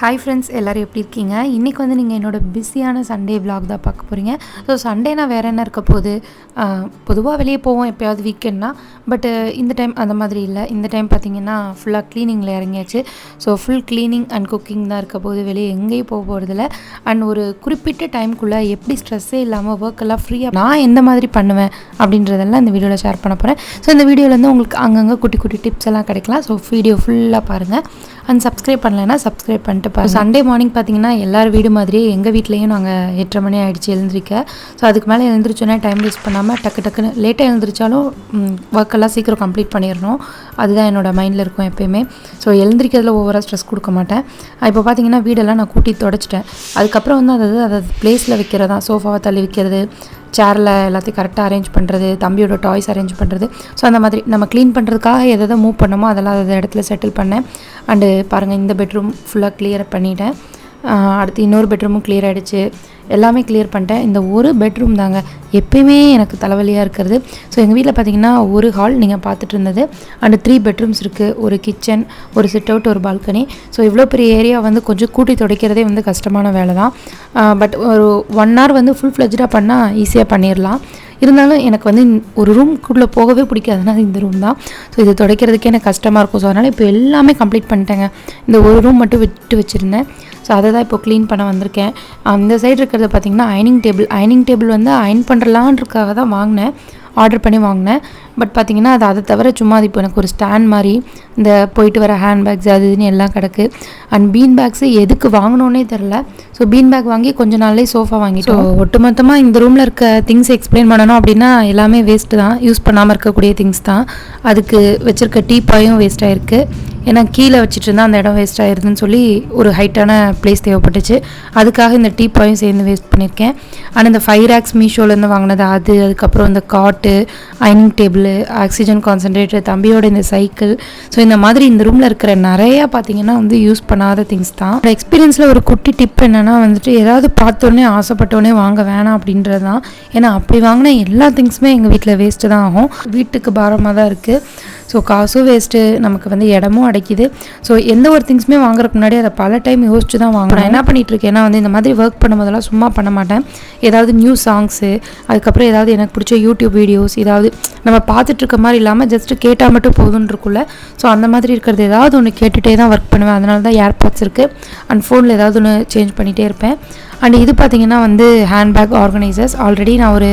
Hi friends, எல்லோரும் எப்படி இருக்கீங்க? இன்றைக்கி வந்து நீங்கள் என்னோடய பிஸியான சண்டே விலாக் தான் பார்க்க போகிறீங்க. ஸோ சண்டேனா வேறு என்ன இருக்க போகுது? பொதுவாக வெளியே போவோம் எப்போயாவது வீக்கெண்ட்னா. பட்டு இந்த டைம் அந்த மாதிரி இல்லை. இந்த டைம் பார்த்திங்கன்னா ஃபுல்லாக க்ளீனிங்கில் இறங்கியாச்சு. So full cleaning and cooking தான் இருக்க போகுது. வெளியே எங்கேயும் போக போகிறதில்ல. அண்ட் ஒரு குறிப்பிட்ட டைமுக்குள்ளே எப்படி ஸ்ட்ரெஸ்ஸே இல்லாமல் ஒர்க்கெல்லாம் ஃப்ரீயாக நான் எந்த மாதிரி பண்ணுவேன் அப்படின்றதெல்லாம் இந்த வீடியோவில் ஷேர் பண்ண போகிறேன். ஸோ இந்த வீடியோவிலேருந்து உங்களுக்கு அங்கங்கே குட்டி குட்டி டிப்ஸ் எல்லாம் கிடைக்கலாம். ஸோ வீடியோ ஃபுல்லாக பாருங்கள். அண்ட் சப்ஸ்கிரைப் பண்ணலைன்னா சப்ஸ்கிரைப் பண்ணிட்டு பாருங்கள். சண்டே மார்னிங் பார்த்திங்கன்னா எல்லோரும் வீடு மாதிரியே எங்கள் வீட்லேயும் நாங்கள் 8:30 மணி ஆகிடுச்சு எழுந்திரிக்க. ஸோ அதுக்கு மேலே எழுந்திரிச்சோன்னே டைம் வேஸ்ட் பண்ணாமல் டக்குன்னு லேட்டாக எழுந்திரிச்சாலும் ஒர்க்கெல்லாம் சீக்கிரம் கம்ப்ளீட் பண்ணிடணும். அதுதான் என்னோடய மைண்டில் இருக்கும் எப்போயுமே. ஸோ எழுந்திரிக்கிறதுல ஓவராக ஸ்ட்ரெஸ் கொடுக்க மாட்டேன். இப்போ பார்த்திங்கன்னா வீடெல்லாம் நான் கூட்டி தொடச்சிட்டேன். அதுக்கப்புறம் வந்து அதாவது பிளேஸில் வைக்கிறதா, சோஃபாவை தள்ளி வைக்கிறது, சேரில் எல்லாத்தையும் கரெக்டாக அரேஞ்ச் பண்ணுறது, தம்பியோட டாய்ஸ் அரேஞ்ச் பண்ணுறது. ஸோ அந்த மாதிரி நம்ம க்ளீன் பண்ணுறதுக்காக எதை மூவ் பண்ணமோ அதெல்லாம் அதை இடத்துல செட்டில் பண்ணேன். அண்டு பாருங்கள், இந்த பெட்ரூம் ஃபுல்லாக கிளியர் பண்ணிட்டேன். அடுத்து இன்னொரு பெட்ரூமும் கிளியர் ஆகிடுச்சு. எல்லாமே கிளியர் பண்ணிட்டேன். இந்த ஒரு பெட்ரூம் தாங்க எப்பயுமே எனக்கு தலைவலியாக இருக்கிறது. ஸோ எங்கள் வீட்டில் பார்த்திங்கன்னா ஒரு ஹால் நீங்கள் பார்த்துட்டு இருந்தது, அண்டு 3 பெட்ரூம்ஸ் இருக்குது. ஒரு கிச்சன், ஒரு சிட் அவுட், ஒரு பால்கனி. ஸோ இவ்வளோ பெரிய ஏரியா வந்து கொஞ்சம் கூட்டி துடைக்கிறதே வந்து கஷ்டமான வேலை தான். பட் ஒரு 1 hour வந்து ஃபுல் ஃப்ளெஜ்டாக பண்ணால் ஈஸியாக பண்ணிடலாம். இருந்தாலும் எனக்கு வந்து ஒரு ரூம்குள்ளே போகவே பிடிக்காதுன்னா இந்த ரூம் தான். ஸோ இது துடைக்கிறதுக்கே எனக்கு கஷ்டமாக இருக்கும். ஸோ அதனால் இப்போ எல்லாமே கம்ப்ளீட் பண்ணிட்டேங்க. இந்த ஒரு ரூம் மட்டும் விட்டு வச்சுருந்தேன். ஸோ அதை தான் இப்போ க்ளீன் பண்ண வந்திருக்கேன். அந்த சைடு இருக்கிறது பார்த்திங்கன்னா அயனிங் டேபிள் வந்து அயன் பண்ணுறலான்றதுக்காக தான் ஆர்டர் பண்ணி வாங்கினேன். பட் பார்த்திங்கன்னா அதை தவிர சும்மா அது இப்போ எனக்கு ஒரு ஸ்டாண்ட் மாதிரி இந்த போயிட்டு வர ஹேண்ட்பேக்ஸ் அது இதுன்னு எல்லாம் கிடக்கு. அண்ட் பீன் பேக்ஸு எதுக்கு வாங்கினோன்னே தெரில. ஸோ பீன் பேக் வாங்கி கொஞ்ச நாள்லேயே சோஃபா வாங்கிட்டோம். ஒட்டுமொத்தமாக இந்த ரூமில் இருக்க திங்ஸ் எக்ஸ்பிளைன் பண்ணணும் அப்படின்னா எல்லாமே வேஸ்ட்டு தான். யூஸ் பண்ணாமல் இருக்கக்கூடிய திங்ஸ் தான். அதுக்கு வச்சுருக்க டீப்பாயும் வேஸ்ட் ஆகிருக்கு. ஏன்னா கீழே வச்சுட்டு இருந்தால் அந்த இடம் வேஸ்ட் ஆகிருதுன்னு சொல்லி ஒரு ஹைட்டான பிளேஸ் தேவைப்பட்டுச்சு. அதுக்காக இந்த டீப்பாயும் சேர்ந்து வேஸ்ட் பண்ணியிருக்கேன். ஆனால் இந்த 5 racks மீஷோலேருந்து வாங்கினது அதுக்கப்புறம் இந்த காட்டு, அயனிங் டேபிள், ஆக்சிஜன் கான்சன்ட்ரேட்டர், தம்பியோட இந்த சைக்கிள். ஸோ இந்த மாதிரி இந்த ரூமில் இருக்கிற நிறையா பார்த்திங்கன்னா வந்து யூஸ் பண்ணாத திங்ஸ் தான். எக்ஸ்பீரியன்ஸில் ஒரு குட்டி டிப் என்னென்னா வந்துட்டு ஏதாவது பார்த்தோன்னே ஆசைப்பட்டோன்னே வாங்க வேணாம் அப்படின்றது தான். ஏன்னா அப்படி வாங்கின எல்லா திங்ஸுமே எங்கள் வீட்டில் வேஸ்ட்டு தான் ஆகும். வீட்டுக்கு பாரமாக தான் இருக்குது. ஸோ காசும் வேஸ்ட்டு, நமக்கு வந்து இடமும் அடைக்குது. ஸோ எந்த ஒரு திங்ஸுமே வாங்குறதுக்கு முன்னாடி அதை பல டைம் யோசிச்சு தான் வாங்கணும். நான் என்ன பண்ணிகிட்ருக்கேன்னா வந்து இந்த மாதிரி ஒர்க் பண்ணும்போதெல்லாம் சும்மா பண்ண மாட்டேன். ஏதாவது நியூ சாங்ஸு, அதுக்கப்புறம் ஏதாவது எனக்கு பிடிச்ச யூடியூப் வீடியோஸ், ஏதாவது நம்ம பார்த்துட்ருக்க மாதிரி இல்லாமல் ஜஸ்ட்டு கேட்டால் மட்டும் போதுன்னு இருக்குல்ல. ஸோ அந்த மாதிரி இருக்கிறது ஏதாவது ஒன்று கேட்டுகிட்டே தான் ஒர்க் பண்ணுவேன். அதனால தான் ஏர்பாட்ஸ் இருக்குது. அண்ட் ஃபோனில் ஏதாவது ஒன்று சேஞ்ச் பண்ணிகிட்டே இருப்பேன். அண்ட் இது பார்த்திங்கன்னா வந்து ஹேண்ட்பேக் ஆர்கனைசர்ஸ். ஆல்ரெடி நான் ஒரு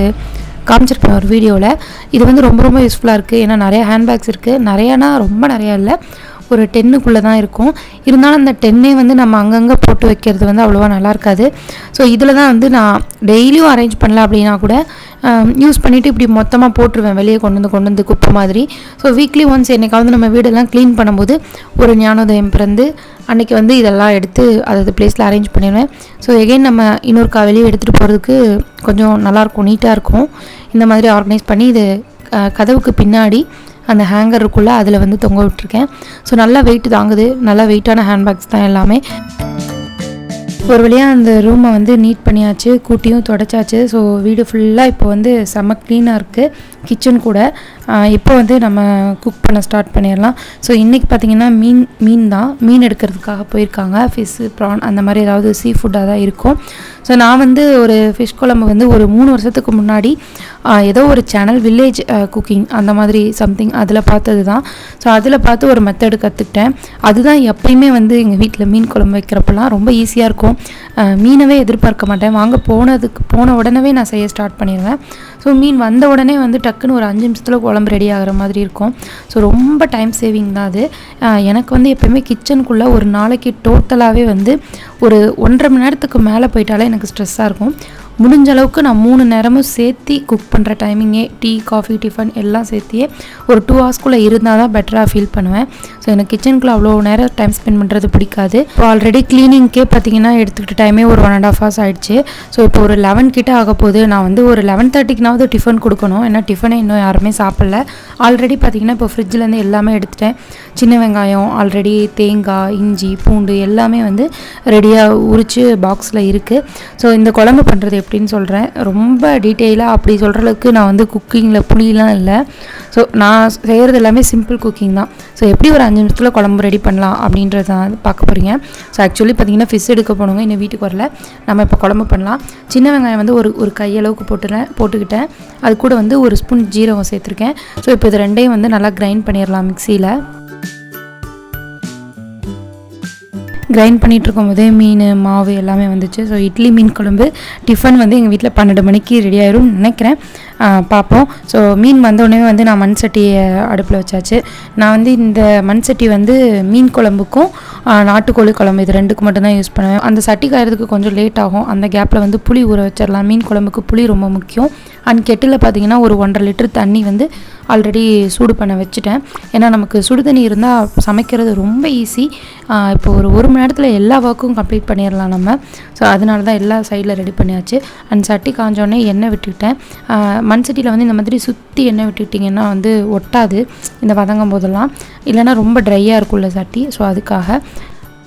காமிச்சிருப்பேன் ஒரு வீடியோவில். இது வந்து ரொம்ப ரொம்ப யூஸ்ஃபுல்லாக இருக்குது. ஏன்னா நிறையா ஹேண்ட்பேக்ஸ் இருக்குது. நிறையானா ரொம்ப நிறையா இல்லை, ஒரு 10க்குள்ளே தான் இருக்கும். இருந்தாலும் அந்த 10 வந்து நம்ம அங்கங்கே போட்டு வைக்கிறது வந்து அவ்வளோவா நல்லா இருக்காது. ஸோ இதில் தான் வந்து நான் டெய்லியும் அரேஞ்ச் பண்ணல அப்படின்னா கூட யூஸ் பண்ணிவிட்டு இப்படி மொத்தமாக போட்டுருவேன், வெளியே கொண்டு வந்து குப்பை மாதிரி. ஸோ வீக்லி ஒன்ஸ் என்னைக்காவது நம்ம வீடெல்லாம் க்ளீன் பண்ணும்போது ஒரு ஞானோதயம் பிறந்து அன்றைக்கி வந்து இதெல்லாம் எடுத்து அதாவது பிளேஸில் அரேஞ்ச் பண்ணிடுவேன். ஸோ எகைன் நம்ம இன்னொரு வெளியே எடுத்துகிட்டு போகிறதுக்கு கொஞ்சம் நல்லாயிருக்கும், நீட்டாக இருக்கும். இந்த மாதிரி ஆர்கனைஸ் பண்ணி இது கதவுக்கு பின்னாடி அந்த ஹேங்கர் இருக்குள்ளே அதில் வந்து தொங்க விட்டுருக்கேன். ஸோ நல்லா வெயிட் தாங்குது. நல்லா வெயிட்டான ஹேண்ட்பேக்ஸ் தான் எல்லாமே. ஒரு வழியாக அந்த ரூமை வந்து நீட் பண்ணியாச்சு, கூட்டியும் தொடச்சாச்சு. ஸோ வீடு ஃபுல்லாக இப்போ வந்து செம்ம க்ளீனாக இருக்குது. கிச்சன் கூட இப்போ வந்து நம்ம குக் பண்ண ஸ்டார்ட் பண்ணிடலாம். ஸோ இன்றைக்கி பார்த்திங்கன்னா மீன் எடுக்கிறதுக்காக போயிருக்காங்க. ஃபிஷ்ஷு, ப்ரான் அந்த மாதிரி ஏதாவது சீ ஃபுட்டாக தான் இருக்கும். ஸோ நான் வந்து ஒரு ஃபிஷ் குழம்பு வந்து ஒரு 3 வருஷத்துக்கு முன்னாடி ஏதோ ஒரு சேனல் வில்லேஜ் குக்கிங் அந்த மாதிரி சம்திங் அதில் பார்த்தது தான். ஸோ அதில் பார்த்து ஒரு மெத்தடு கற்றுக்கிட்டேன். அதுதான் எப்பயுமே வந்து எங்கள் வீட்டில் மீன் குழம்பு வைக்கிறப்பெல்லாம் ரொம்ப ஈஸியாக இருக்கும். மீனவே எதிர்பார்க்க மாட்டேன். போன உடனே நான் செய்ய ஸ்டார்ட் பண்ணிடுவேன். ஸோ மீன் வந்த உடனே வந்து டக்குன்னு ஒரு 5 நிமிஷத்தில் குழம்பு ரெடி ஆகிற மாதிரி இருக்கும். ஸோ ரொம்ப டைம் சேவிங் தான் அது. எனக்கு வந்து எப்போயுமே கிச்சனுக்குள்ளே ஒரு நாளைக்கு டோட்டலாகவே வந்து ஒரு 1.5 மணி நேரத்துக்கு மேலே போயிட்டாலே எனக்கு ஸ்ட்ரெஸ்ஸாக இருக்கும். முடிஞ்ச அளவுக்கு நான் 3 நேரமும் சேர்த்து குக் பண்ணுற டைமிங்கே டீ, காஃபி, டிஃபன் எல்லாம் சேர்த்தியே ஒரு 2 hours இருந்தால் தான் பெட்டராக ஃபீல் பண்ணுவேன். ஸோ எனக்கு கிச்சனுக்குள்ளே அவ்வளோ நேரம் டைம் ஸ்பெண்ட் பண்ணுறது பிடிக்காது. இப்போ ஆல்ரெடி க்ளீனிங்க்கே பார்த்திங்கன்னா எடுத்துக்கிட்ட டைமே ஒரு 1.5 hours ஆகிடுச்சு. ஸோ இப்போ ஒரு 11 கிட்ட ஆக போகுது. நான் வந்து ஒரு 11:30க்குனாவது டிஃபன் கொடுக்கணும். ஏன்னா டிஃபனே இன்னும் யாருமே சாப்பிடல. ஆல்ரெடி பார்த்திங்கன்னா இப்போ ஃப்ரிட்ஜிலேருந்து எல்லாமே எடுத்துட்டேன். சின்ன வெங்காயம், ஆல்ரெடி தேங்காய், இஞ்சி, பூண்டு எல்லாமே வந்து ரெடியாக உரித்து பாக்ஸில் இருக்குது. ஸோ இந்த குழம்பு பண்ணுறது எப்படின்னு சொல்கிறேன். ரொம்ப டீட்டெயிலாக அப்படி சொல்கிற அளவுக்கு நான் வந்து குக்கிங்கில் புளியெலாம் இல்லை. ஸோ நான் செய்கிறது எல்லாமே சிம்பிள் குக்கிங் தான். ஸோ எப்படி ஒரு 5 நிமிஷத்தில் குழம்பு ரெடி பண்ணலாம் அப்படின்றத பார்க்க போகிறீங்க. ஸோ ஆக்சுவலி பார்த்திங்கன்னா ஃபிஷ் எடுக்க போனவங்க இன்னும் வீட்டுக்கு வரல. நம்ம இப்போ குழம்பு பண்ணலாம். சின்ன வெங்காயம் வந்து ஒரு கையளவுக்கு போட்டுக்கிட்டேன். அது கூட வந்து ஒரு ஸ்பூன் ஜீரகம் சேர்த்துருக்கேன். ஸோ இப்போ இது ரெண்டையும் வந்து நல்லா கிரைண்ட் பண்ணிடலாம் மிக்சியில். கிரைண்ட் பண்ணிகிட்டு இருக்கும்போதே மீன் மாவு எல்லாமே வந்துச்சு. ஸோ இட்லி மீன் குழம்பு டிஃபன் வந்து எங்கள் வீட்டில் 12 மணிக்கு ரெடி ஆயிரும் நினைக்கிறேன். பார்ப்போம். ஸோ மீன் வந்தோடனே வந்து நான் மண் சட்டியை அடுப்பில் வச்சாச்சு. நான் வந்து இந்த மண் சட்டி வந்து மீன் குழம்புக்கும் நாட்டுக்கோழி குழம்பு இது 2க்கு மட்டும்தான் யூஸ் பண்ணுவேன். அந்த சட்டி காயறதுக்கு கொஞ்சம் லேட் ஆகும். அந்த கேப்பில் வந்து புளி ஊற வச்சிடலாம். மீன் குழம்புக்கு புளி ரொம்ப முக்கியம். அண்ட் கெட்டில் பார்த்திங்கன்னா ஒரு 1.5 லிட்டர் தண்ணி வந்து ஆல்ரெடி சூடு பண்ண வச்சுட்டேன். ஏன்னா நமக்கு சுடு தண்ணி இருந்தால் சமைக்கிறது ரொம்ப ஈஸி. இப்போ ஒரு மணி நேரத்தில் எல்லா ஒர்க்கும் கம்ப்ளீட் பண்ணிடலாம் நம்ம. ஸோ அதனால தான் எல்லா சைடில் ரெடி பண்ணியாச்சு. அண்ட் சட்டி காஞ்சோடனே எண்ணெய் விட்டுக்கிட்டேன். மண் சட்டியில் வந்து இந்த மாதிரி சுற்றி எண்ணெய் விட்டுக்கிட்டிங்கன்னா வந்து ஒட்டாது இந்த வதங்கும் போதெல்லாம். இல்லைன்னா ரொம்ப ட்ரையாக இருக்கும்ல சட்டி. ஸோ அதுக்காக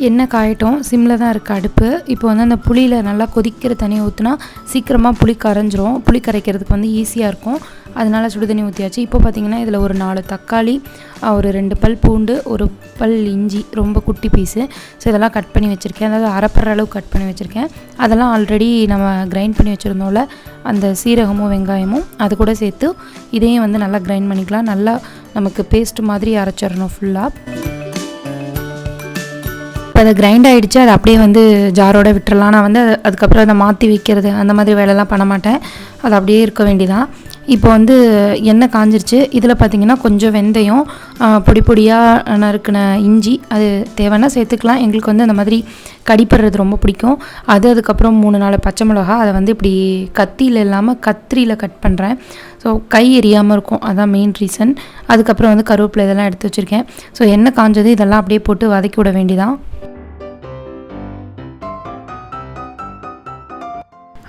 எண்ணெய் காயட்டும். சிம்மில் தான் இருக்குது அடுப்பு. இப்போ வந்து அந்த புளியில் நல்லா கொதிக்கிற தண்ணியை ஊற்றினா சீக்கிரமாக புளி கரைஞ்சிரும். புளி கரைக்கிறதுக்கு வந்து ஈஸியாக இருக்கும். அதனால சுடு தண்ணி ஊற்றியாச்சு. இப்போ பார்த்திங்கன்னா இதில் ஒரு 4 தக்காளி, ஒரு 2 பல் பூண்டு, ஒரு பல் இஞ்சி, ரொம்ப குட்டி பீஸு. ஸோ இதெல்லாம் கட் பண்ணி வச்சுருக்கேன். அதாவது அரைப்படுற அளவுக்கு கட் பண்ணி வச்சுருக்கேன். அதெல்லாம் ஆல்ரெடி நம்ம கிரைண்ட் பண்ணி வச்சுருந்தோம்ல அந்த சீரகமும் வெங்காயமும் அது கூட சேர்த்து இதையும் வந்து நல்லா கிரைண்ட் பண்ணிக்கலாம். நல்லா நமக்கு பேஸ்ட் மாதிரி அரைச்சிடணும் ஃபுல்லாக. இப்போ அது கிரைண்ட் ஆகிடுச்சு. அதை அப்படியே வந்து ஜாரோட விட்டுறலாம். நான் வந்து அதுக்கப்புறம் அதை மாற்றி வைக்கிறது அந்த மாதிரி வேலைலாம் பண்ண மாட்டேன். அது அப்படியே இருக்க வேண்டியதான். இப்போ வந்து எண்ணெய் காஞ்சிருச்சு. இதில் பார்த்திங்கன்னா கொஞ்சம் வெந்தயம், பொடி பொடியாக நறுக்கின இஞ்சி, அது தேவைன்னா சேர்த்துக்கலாம். எங்களுக்கு வந்து அந்த மாதிரி கடிப்படுறது ரொம்ப பிடிக்கும். அதுக்கப்புறம் 3-4 பச்சை மிளகா, அதை வந்து இப்படி கத்தியில் இல்லாமல் கத்திரியில் கட் பண்ணுறேன். ஸோ கை எரியாமல் இருக்கும், அதான் மெயின் ரீசன். அதுக்கப்புறம் வந்து கருவேப்பிலை இதெல்லாம் எடுத்து வச்சுருக்கேன். ஸோ எண்ணெய் காஞ்சது இதெல்லாம் அப்படியே போட்டு வதக்கி விட வேண்டியதான்.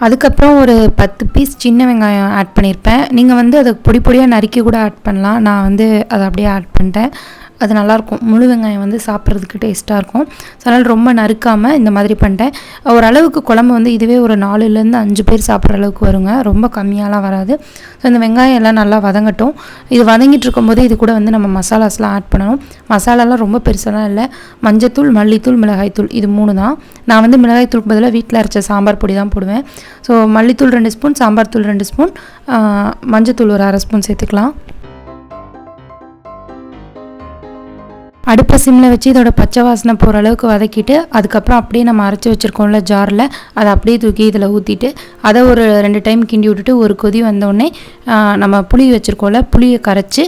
அதுக்கப்புறம் ஒரு 10 பீஸ் சின்ன வெங்காயம் ஆட் பண்ணியிருப்பேன். நீங்கள் வந்து அதை பொடி பொடியாக நறுக்கி கூட ஆட் பண்ணலாம். நான் வந்து அதை அப்படியே ஆட் பண்ணிட்டேன். அது நல்லாயிருக்கும். முழு வெங்காயம் வந்து சாப்பிட்றதுக்கு டேஸ்ட்டாக இருக்கும். ஸோ அதனால் ரொம்ப நறுக்காமல் இந்த மாதிரி பண்ணிட்டேன். ஓரளவுக்கு குழம்பு வந்து இதுவே ஒரு 4லேருந்து 5 பேர் சாப்பிட்ற அளவுக்கு வருங்க. ரொம்ப கம்மியாலாம் வராது. ஸோ இந்த வெங்காயம் எல்லாம் நல்லா வதங்கட்டும். இது வதங்கிட்டு இருக்கும்போது இது கூட வந்து நம்ம மசாலாஸ்லாம் ஆட் பண்ணணும். மசாலாலாம் ரொம்ப பெருசாலாம் இல்லை. மஞ்சத்தூள், மல்லித்தூள், மிளகாய்த்தூள் இது 3 தான். நான் வந்து மிளகாய்த்தூளுக்கு பதிலாக வீட்டில் அரைச்ச சாம்பார் பொடி தான் போடுவேன். ஸோ மல்லித்தூள் 2 ஸ்பூன், சாம்பார் தூள் 2 ஸ்பூன், மஞ்சத்தூள் ஒரு 1/2 ஸ்பூன் சேர்த்துக்கலாம். அடுப்பை சிம்மில் வச்சு இதோட பச்சை வாசனை போகிற அளவுக்கு வதக்கிட்டு அதுக்கப்புறம் அப்படியே நம்ம அரைச்சி வச்சுருக்கோம்ல ஜாரில், அதை அப்படியே தூக்கி இதில் ஊற்றிட்டு அதை ஒரு 2 டைம் கிண்டி விட்டுட்டு ஒரு கொதி வந்தோடனே நம்ம புளி வச்சுருக்கோம்ல புளியை கரைச்சி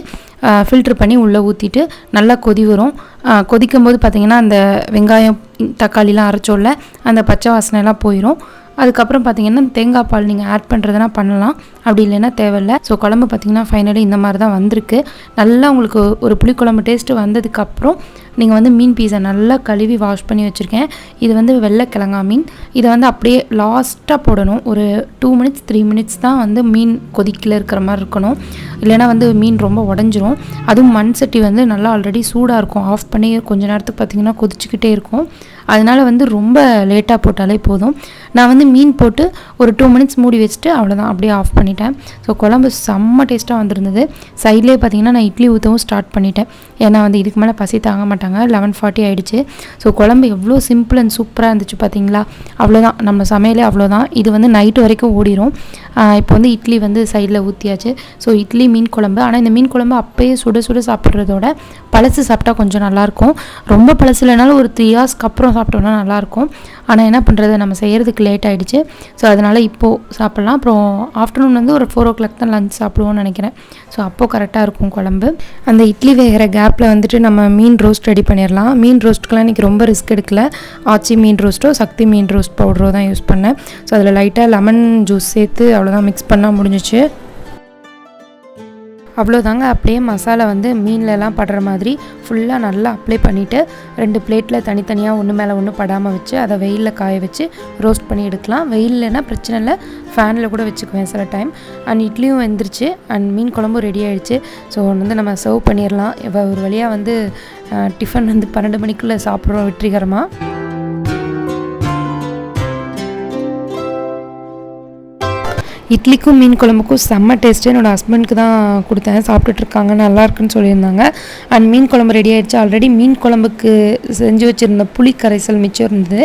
ஃபில்ட்ரு பண்ணி உள்ளே ஊற்றிட்டு நல்லா கொதி வரும். கொதிக்கும் போது பார்த்திங்கன்னா அந்த வெங்காயம் தக்காளிலாம் அரைச்சோம்ல அந்த பச்சை வாசனைலாம் போயிடும். அதுக்கப்புறம் பார்த்திங்கன்னா தேங்காய் பால் நீங்கள் ஆட் பண்ணுறதுனா பண்ணலாம், அப்படி இல்லைன்னா தேவையில்லை. ஸோ குழம்பு பார்த்திங்கன்னா ஃபைனலி இந்த மாதிரி தான் வந்திருக்கு. நல்லா உங்களுக்கு ஒரு புளிக்குழம்பு டேஸ்ட்டு வந்ததுக்கப்புறம் நீங்கள் வந்து மீன் பீஸை நல்லா கழுவி வாஷ் பண்ணி வச்சுருக்கேன். இது வந்து வெள்ளைக்கிழங்கா மீன். இதை வந்து அப்படியே லாஸ்ட்டாக போடணும். ஒரு 2 மினிட்ஸ் 3 மினிட்ஸ் தான் வந்து மீன் கொதிக்கல இருக்கிற மாதிரி இருக்கணும். இல்லைனா வந்து மீன் ரொம்ப உடஞ்சிரும். அதுவும் மண் சட்டி வந்து நல்லா ஆல்ரெடி சூடாக இருக்கும். ஆஃப் பண்ணி கொஞ்ச நேரத்துக்கு பார்த்திங்கன்னா கொதிச்சுக்கிட்டே இருக்கும். அதனால் வந்து ரொம்ப லேட்டாக போட்டாலே போதும். நான் வந்து மீன் போட்டு ஒரு 2 மினிட்ஸ் மூடி வச்சுட்டு அவ்வளோதான் அப்படியே ஆஃப் பண்ணிட்டேன். ஸோ குழம்பு செம்ம டேஸ்ட்டாக வந்திருந்தது. சைட்லேயே பார்த்திங்கன்னா நான் இட்லி ஊற்றவும் ஸ்டார்ட் பண்ணிட்டேன். ஏன்னா வந்து இதுக்கு மேலே பசி தாங்க மாட்டாங்க. 11:40 ஆகிடுச்சு. ஸோ குழம்பு எவ்வளோ சிம்பிள் அண்ட் சூப்பராக இருந்துச்சு பார்த்தீங்களா? அவ்வளோதான், நம்ம சமையலே அவ்வளோதான். இது வந்து நைட்டு வரைக்கும் ஓடிடும். இப்போ வந்து இட்லி வந்து சைடில் ஊற்றியாச்சு. ஸோ இட்லி மீன் குழம்பு. ஆனால் இந்த மீன் குழம்பு அப்போயே சுட சுட சாப்பிட்றதோட பழசு சாப்பிட்டா கொஞ்சம் நல்லாயிருக்கும். ரொம்ப பழசு இல்லைனாலும் ஒரு 3 ஹவர்ஸ்க்கு அப்புறம் சாப்பிட்டோம்னா நல்லாயிருக்கும். ஆனால் என்ன பண்ணுறது, நம்ம செய்கிறதுக்கு லேட் ஆகிடுச்சு. ஸோ அதனால் இப்போது சாப்பிட்லாம். அப்புறம் ஆஃப்டர்நூன் வந்து ஒரு 4 o'clock தான் லஞ்ச் சாப்பிடுவோம்னு நினைக்கிறேன். ஸோ அப்போது கரெக்டாக இருக்கும் குழம்பு. அந்த இட்லி வேகிற கேப்பில் வந்துட்டு நம்ம மீன் ரோஸ்ட் ரெடி பண்ணிடலாம். மீன் ரோஸ்ட்டுக்கெலாம் இன்றைக்கி ரொம்ப ரிஸ்க் எடுக்கல. ஆச்சி மீன் ரோஸ்ட்டோ சக்தி மீன் ரோஸ்ட் பவுடரோ தான் யூஸ் பண்ணேன். ஸோ அதில் லைட்டாக லெமன் ஜூஸ் சேர்த்து அவ்வளோதான் மிக்ஸ் பண்ணால் முடிஞ்சிச்சு. அவ்வளோதாங்க. அப்படியே மசாலா வந்து மீன்லலாம் படுற மாதிரி ஃபுல்லாக நல்லா அப்ளை பண்ணிவிட்டு 2 பிளேட்டில் தனித்தனியாக ஒன்று மேலே ஒன்று படாமல் வச்சு அதை வெயிலில் காய வச்சு ரோஸ்ட் பண்ணி எடுக்கலாம். வெயில்லைன்னா பிரச்சனை இல்லை, ஃபேனில் கூட வச்சுக்குவேன் சில டைம். அண்ட் இட்லியும் வெந்துருச்சு அண்ட் மீன் குழம்பும் ரெடி ஆகிடுச்சு. ஸோ வந்து நம்ம சர்வ் பண்ணிடலாம். ஒரு வழியாக வந்து டிஃபன் வந்து 12 மணிக்குள்ளே சாப்பிட்றோம் வெற்றிகரமாக. இட்லிக்கும் மீன் குழம்புக்கும் செம்ம டேஸ்ட்டு. என்னோடய ஹஸ்பண்டுக்கு தான் கொடுத்தேன், சாப்பிட்டுட்ருக்காங்க, நல்லாயிருக்குன்னு சொல்லியிருந்தாங்க. அண்ட் மீன் குழம்பு ரெடி ஆகிடுச்சு. ஆல்ரெடி மீன் குழம்புக்கு செஞ்சு வச்சுருந்த புளி கரைசல் மிச்சம் இருந்தது.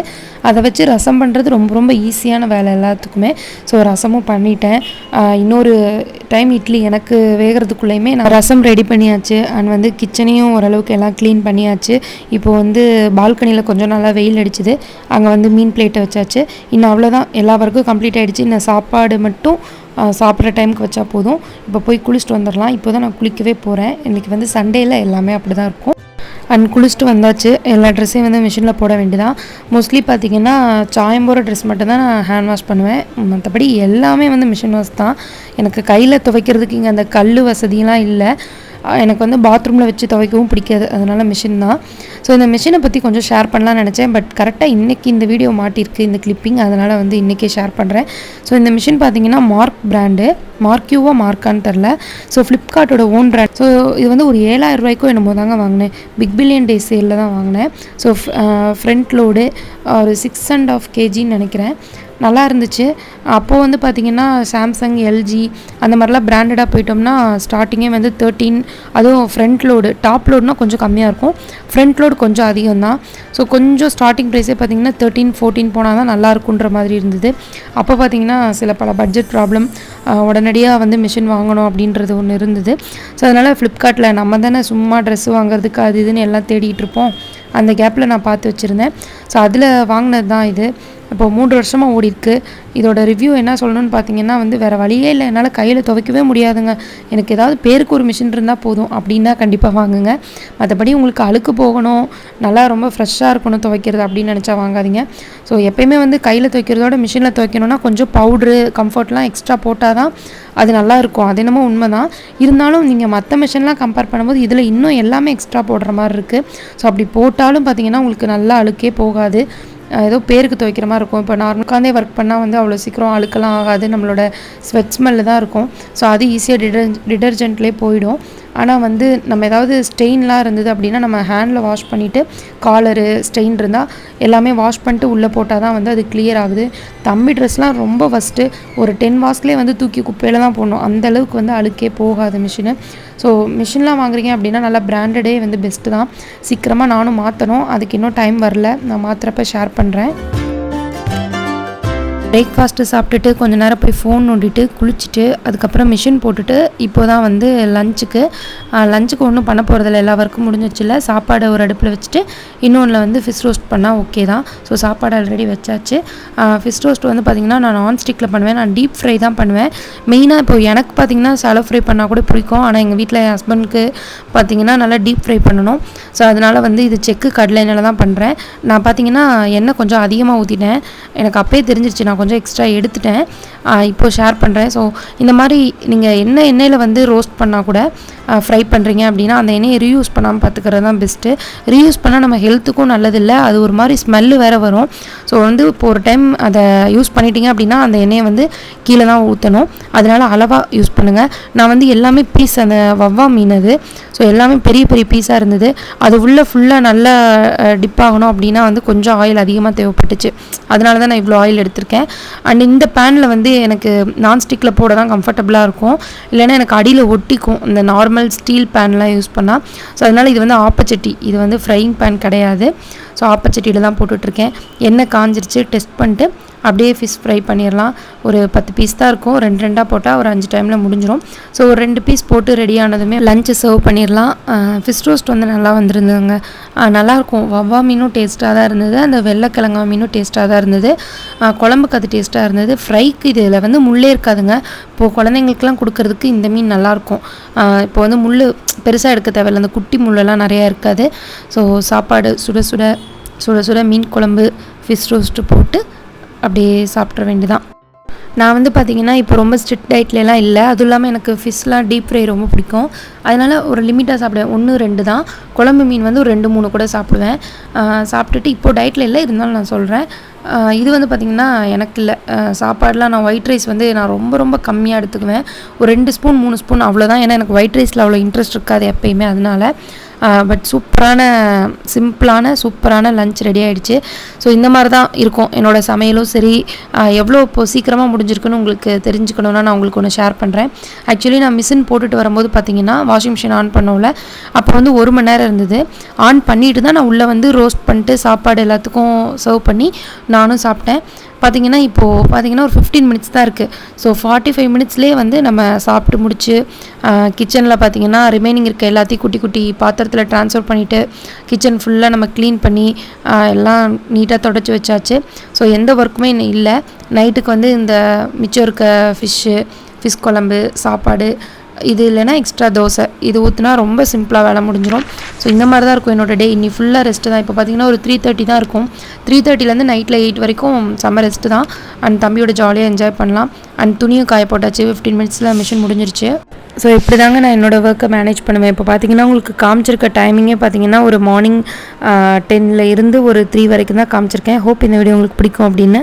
அதை வச்சு ரசம் பண்ணுறது ரொம்ப ரொம்ப ஈஸியான வேலை எல்லாத்துக்குமே. ஸோ ரசமும் பண்ணிட்டேன். இன்னொரு டைம் இட்லி எனக்கு வேகிறதுக்குள்ளேயுமே நான் ரசம் ரெடி பண்ணியாச்சு. அண்ட் வந்து கிச்சனையும் ஓரளவுக்கு எல்லாம் க்ளீன் பண்ணியாச்சு. இப்போது வந்து பால்கனியில் கொஞ்சம் நல்லா வெயில் அடிச்சுது, அங்கே வந்து மீன் பிளேட்டை வச்சாச்சு. இன்னும் அவ்வளோதான், எல்லா ஒர்க்கும் கம்ப்ளீட் ஆகிடுச்சு. இன்னும் சாப்பாடு மட்டும் சாப்பிட்ற டைமுக்கு வச்சா போதும். இப்போ போய் குளிச்சுட்டு வந்துடலாம். இப்போ தான் நான் குளிக்கவே போகிறேன். இன்றைக்கி வந்து சண்டேயில் எல்லாமே அப்படி தான் இருக்கும். அண்ட் குளிச்சுட்டு வந்தாச்சு. எல்லா ட்ரெஸ்ஸையும் வந்து மிஷினில் போட வேண்டியதான். மோஸ்ட்லி பார்த்திங்கன்னா சாயம் போகிற ட்ரெஸ் மட்டும் தான் நான் ஹேண்ட் வாஷ் பண்ணுவேன். மற்றபடி எல்லாமே வந்து மிஷின் வாஷ் தான். எனக்கு கையில் துவைக்கிறதுக்கு இங்கே அந்த கல் வசதியெலாம் இல்லை. எனக்கு வந்து பாத்ரூமில் வச்சு துவைக்கவும் பிடிக்காது, அதனால் மிஷின் தான். ஸோ இந்த மிஷினை பற்றி கொஞ்சம் ஷேர் பண்ணலான்னு நினச்சேன். பட் கரெக்டாக இன்றைக்கி இந்த வீடியோ மாட்டியிருக்கு, இந்த கிளிப்பிங், அதனால் வந்து இன்றைக்கே ஷேர் பண்ணுறேன். ஸோ இந்த மிஷின் பார்த்திங்கன்னா மார்க் பிராண்டு, மார்க்யூவா மார்க்கான்னு தெரில. ஸோ ஃப்ளிப்கார்ட்டோட ஓன் பிராண்ட். ஸோ இது வந்து ஒரு 7,000 ரூபாய்க்கும் என்னமோ தாங்க வாங்கினேன். பிக் பில்லியன் டே சேலில் தான் வாங்கினேன். ஸோ ஃப்ரண்ட் லோடு ஒரு 6.5 kgன்னு நினைக்கிறேன். நல்லா இருந்துச்சு. அப்போது வந்து பார்த்திங்கன்னா சாம்சங், எல்ஜி அந்த மாதிரிலாம் பிராண்டடாக போயிட்டோம்னா ஸ்டார்டிங்கே வந்து 13, அதுவும் ஃப்ரண்ட் லோடு, டாப் லோடுனால் கொஞ்சம் கம்மியாக இருக்கும், ஃப்ரண்ட் லோடு கொஞ்சம் அதிகம் தான். ஸோ கொஞ்சம் ஸ்டார்டிங் ப்ரைஸே பார்த்திங்கன்னா 13, 14 போனால் தான் நல்லாயிருக்குன்ற மாதிரி இருந்தது. அப்போ பார்த்திங்கன்னா பல பட்ஜெட் ப்ராப்ளம், உடனடியாக வந்து மிஷின் வாங்கணும் அப்படின்றது ஒன்று இருந்தது. ஸோ அதனால் ஃப்ளிப்கார்ட்டில் நம்ம தானே சும்மா ட்ரெஸ்ஸு வாங்குறதுக்கு அது இதுன்னு எல்லாம் தேடிகிட்டு இருப்போம். அந்த கேப்பில் நான் பார்த்து வச்சுருந்தேன். ஸோ அதில் வாங்கினது தான் இது. இப்போது 3 வருஷமாக ஓடிருக்கு. இதோட ரிவ்யூ என்ன சொல்லணும்னு பார்த்தீங்கன்னா வந்து வேறு வழியே இல்லை, என்னால் கையில் துவைக்கவே முடியாதுங்க, எனக்கு ஏதாவது பேருக்கு ஒரு மிஷின் இருந்தால் போதும் அப்படின்னா கண்டிப்பாக வாங்குங்க. மற்றபடி உங்களுக்கு அழுக்கு போகணும், நல்லா ரொம்ப ஃப்ரெஷ்ஷாக இருக்கணும் துவைக்கிறது அப்படின்னு நினச்சா வாங்காதீங்க. ஸோ எப்போயுமே வந்து கையில் துவைக்கிறதோட மிஷினில் துவைக்கணும்னா கொஞ்சம் பவுட்ரு, கம்ஃபர்ட்லாம் எக்ஸ்ட்ரா போட்டால் தான் அது நல்லாயிருக்கும். அது என்னமோ உண்மை தான். இருந்தாலும் நீங்கள் மற்ற மிஷின்லாம் கம்பேர் பண்ணும்போது இதில் இன்னும் எல்லாமே எக்ஸ்ட்ரா போடுற மாதிரி இருக்குது. ஸோ அப்படி போட்டாலும் பார்த்திங்கன்னா உங்களுக்கு நல்லா அழுக்கே போகாது, ஏதோ பேருக்கு துவைக்கிற மாதிரி இருக்கும். இப்போ நார்மல் உட்காந்தே ஒர்க் பண்ணால் வந்து அவ்வளோ சீக்கிரம் அழுக்கெல்லாம் ஆகாது, நம்மளோட ஸ்வெட் ஸ்மெல்லு தான் இருக்கும். ஸோ அது ஈஸியாக டிடர்ஜென்ட்லேயே போயிடும். ஆனால் வந்து நம்ம ஏதாவது ஸ்டெயின்லாம் இருந்தது அப்படின்னா நம்ம ஹேண்டில் வாஷ் பண்ணிவிட்டு, காலரு ஸ்டெயின் இருந்தால் எல்லாமே வாஷ் பண்ணிட்டு உள்ளே போட்டால் தான் வந்து அது கிளியர் ஆகுது. தம்பி ட்ரெஸ்லாம் ரொம்ப ஃபஸ்ட்டு ஒரு 10 வாஷ்லேயே வந்து தூக்கி குப்பையில் தான் போடணும், அந்தளவுக்கு வந்து அழுக்கே போகாது மிஷினு. ஸோ மிஷின்லாம் வாங்குறீங்க அப்படின்னா நல்லா பிராண்டடே வந்து பெஸ்ட்டு தான். சீக்கிரமாக நானும் மாற்றணும், அதுக்கு இன்னும் டைம் வரல, நான் மாற்றுறப்ப ஷேர் பண்ணுறேன். பிரேக்ஃபாஸ்ட்டு சாப்பிட்டுட்டு கொஞ்சம் நேரம் போய் ஃபோன் நோண்டிட்டு குளிச்சுட்டு அதுக்கப்புறம் மிஷின் போட்டுட்டு இப்போ தான் வந்து லஞ்சுக்கு ஒன்றும் பண்ண போகிறதில்ல, எல்லா ஒர்க்கும் முடிஞ்சிச்சுல. சாப்பாடு ஒரு அடுப்பில் வச்சுட்டு இன்னொன்றில் வந்து ஃபிஷ் ரோஸ்ட் பண்ணால் ஓகே தான். ஸோ சாப்பாடு ஆல்ரெடி வச்சாச்சு. ஃபிஷ் ரோஸ்ட் வந்து பார்த்திங்கன்னா நான் நான்ஸ்டிக்கில் பண்ணுவேன், நான் டீப் ஃப்ரை தான் பண்ணுவேன். மெயினாக இப்போ எனக்கு பார்த்திங்கன்னா ஷாலோ ஃப்ரை பண்ணால் கூட பிடிக்கும், ஆனால் எங்கள் வீட்டில் என் ஹஸ்பண்டுக்கு பார்த்திங்கன்னா நல்லா டீப் ஃப்ரை பண்ணணும். ஸோ அதனால் வந்து இது செக்கு கடலை எண்ணெயில் தான் பண்ணுறேன். நான் பார்த்திங்கன்னா எண்ணெய் கொஞ்சம் அதிகமாக ஊற்றிட்டேன், எனக்கு அப்போயே தெரிஞ்சிருச்சு, நான் கொஞ்சம் எக்ஸ்ட்ரா எடுத்துட்டேன், இப்போது ஷேர் பண்ணுறேன். ஸோ இந்த மாதிரி நீங்கள் எண்ணெயில் வந்து ரோஸ்ட் பண்ணால் கூட ஃப்ரை பண்ணுறீங்க அப்படின்னா அந்த எண்ணெயை ரீயூஸ் பண்ணாமல் பார்த்துக்கிறது தான் பெஸ்ட்டு. ரீயூஸ் பண்ணால் நம்ம ஹெல்த்துக்கும் நல்லதில்லை, அது ஒரு மாதிரி ஸ்மெல்லு வேறு வரும். ஸோ வந்து இப்போ ஒரு டைம் அதை யூஸ் பண்ணிட்டீங்க அப்படின்னா அந்த எண்ணெயை வந்து கீழே தான் ஊற்றணும், அதனால் அளவாக யூஸ் பண்ணுங்கள். நான் வந்து எல்லாமே பீஸ், அந்த வவ்வா மீன் அது, ஸோ எல்லாமே பெரிய பெரிய பீஸாக இருந்தது. அது உள்ளே ஃபுல்லாக நல்லா டிப் ஆகணும் அப்படின்னா வந்து கொஞ்சம் ஆயில் அதிகமாக தேவைப்பட்டுச்சு, அதனால தான் நான் இவ்வளோ ஆயில் எடுத்திருக்கேன். அண்ட் இந்த பேனில் வந்து எனக்கு நான்ஸ்டிக்கில் போட தான் கம்ஃபர்டபுளாக இருக்கும், இல்லைன்னா எனக்கு அடியில் ஒட்டிக்கும் இந்த நார்மல் ஸ்டீல் பேன்லாம் யூஸ் பண்ணால். ஸோ அதனால் இது வந்து ஆப்பச்சட்டி, இது வந்து ஃப்ரையிங் பேன் கிடையாது. ஸோ ஆப்பச்சட்டியில் தான் போட்டுட்ருக்கேன். எண்ணெய் காஞ்சிருச்சு, டெஸ்ட் பண்ணிட்டு அப்படியே ஃபிஷ் ஃப்ரை பண்ணிடலாம். ஒரு 10 பீஸ் தான் இருக்கும், 2 போட்டால் ஒரு 5 டைமில் முடிஞ்சிடும். ஸோ ஒரு 2 பீஸ் போட்டு ரெடி ஆனதுமே லஞ்சு சர்வ் பண்ணிடலாம். ஃபிஷ் ரோஸ்ட் வந்து நல்லா வந்துருந்துங்க, நல்லாயிருக்கும். வவ்வா மீனும் டேஸ்ட்டாக தான் இருந்தது, அந்த வெள்ளைக்கிழங்கா மீனும் டேஸ்ட்டாக தான் இருந்தது, குழம்புக்கு அது டேஸ்ட்டாக இருந்தது. ஃப்ரைக்கு இதில் வந்து முள்ளே இருக்காதுங்க. இப்போது குழந்தைங்களுக்குலாம் கொடுக்கறதுக்கு இந்த மீன் நல்லாயிருக்கும். இப்போ வந்து முள் பெருசாக எடுக்க தேவையில்லை, அந்த குட்டி முள்ளெல்லாம் நிறையா இருக்காது. ஸோ சாப்பாடு சுட சுட மீன் குழம்பு ஃபிஷ் ரோஸ்ட்டு போட்டு அப்படியே சாப்பிட்ற வேண்டியதான். நான் வந்து பார்த்திங்கன்னா இப்போ ரொம்ப ஸ்ட்ரிக்ட் டயட்லலாம் இல்லை, அதுவும் இல்லாமல் எனக்கு ஃபிஷ்லாம் டீப் ஃப்ரை ரொம்ப பிடிக்கும், அதனால் ஒரு லிமிட்டாக சாப்பிடுவேன், 1-2 தான். குழம்பு மீன் வந்து ஒரு 2-3 கூட சாப்பிடுவேன். சாப்பிட்டுட்டு இப்போது டயட்டில் இல்லை, இருந்தாலும் நான் சொல்கிறேன். இது வந்து பார்த்திங்கன்னா எனக்கு இல்லை, சாப்பாடெலாம் நான் ஒயிட் ரைஸ் வந்து நான் ரொம்ப கம்மியாக எடுத்துக்குவேன், ஒரு 2 ஸ்பூன் 3 ஸ்பூன் அவ்வளோதான். ஏன்னா எனக்கு ஒயிட் ரைஸில் அவ்வளோ இன்ட்ரெஸ்ட் இருக்காது எப்போயுமே, அதனால் பட் சூப்பரான லஞ்ச் ரெடி ஆகிடுச்சு. ஸோ இந்த மாதிரி தான் இருக்கும் என்னோடய சமையலும் சரி. எவ்வளோ இப்போ சீக்கிரமாக முடிஞ்சிருக்குன்னு உங்களுக்கு தெரிஞ்சுக்கணுன்னா நான் உங்களுக்கு ஒன்று ஷேர் பண்ணுறேன். ஆக்சுவலி நான் மிஷின் போட்டுட்டு வரும்போது பார்த்தீங்கன்னா வாஷிங் மிஷின் ஆன் பண்ணோம்ல, அப்போ வந்து 1 மணி நேரம் இருந்தது. ஆன் பண்ணிட்டு தான் நான் உள்ளே வந்து ரோஸ்ட் பண்ணிட்டு சாப்பாடு எல்லாத்துக்கும் சர்வ் பண்ணி நானும் சாப்பிட்டேன். பார்த்திங்கன்னா இப்போது பார்த்திங்கன்னா ஒரு 15 மினிட்ஸ் தான் இருக்குது. ஸோ 45 மினிட்ஸ்லேயே வந்து நம்ம சாப்பிட்டு முடிச்சு கிச்சனில் பார்த்திங்கன்னா ரிமைனிங் இருக்க எல்லாத்தையும் குட்டி குட்டி பாத்திரத்தில் ட்ரான்ஸ்ஃபர் பண்ணிவிட்டு கிச்சன் ஃபுல்லாக நம்ம க்ளீன் பண்ணி எல்லாம் நீட்டாக தொடச்சி வச்சாச்சு. ஸோ எந்த ஒர்க்குமே இன்னும் இல்லை. நைட்டுக்கு வந்து இந்த மிச்சம் இருக்க ஃபிஷ் குழம்பு சாப்பாடு இது இல்லைன்னா எக்ஸ்ட்ரா தோசை இது ஊற்றினா ரொம்ப சிம்பிளாக வேலை முடிஞ்சிடும். ஸோ இந்த மாதிரி தான் இருக்கும் என்னோடய டே. இன்னி ஃபுல்லாக ரெஸ்ட்டு தான். இப்போ பார்த்திங்கன்னா ஒரு 3:30 தான் இருக்கும். 3:30லேருந்து நைட்டில் 8 வரைக்கும் செம்ம ரெஸ்ட்டு தான். அண்ட் தம்பியோட ஜாலியாக என்ஜாய் பண்ணலாம். அண்ட் துணியும் காய போட்டாச்சு. 15 மினிட்ஸில் மிஷின் முடிஞ்சிருச்சு. ஸோ இப்படி தாங்க நான் என்னோடய ஒர்க்கை மேனேஜ் பண்ணுவேன். இப்போ பார்த்திங்கன்னா உங்களுக்கு காமிச்சிருக்க டைமிங்கே பார்த்திங்கன்னா ஒரு மார்னிங் 10 இருந்து ஒரு 3 வரைக்கும் தான் காமிச்சிருக்கேன். ஹோப் இந்த வீடியோ உங்களுக்கு பிடிக்கும் அப்படின்னு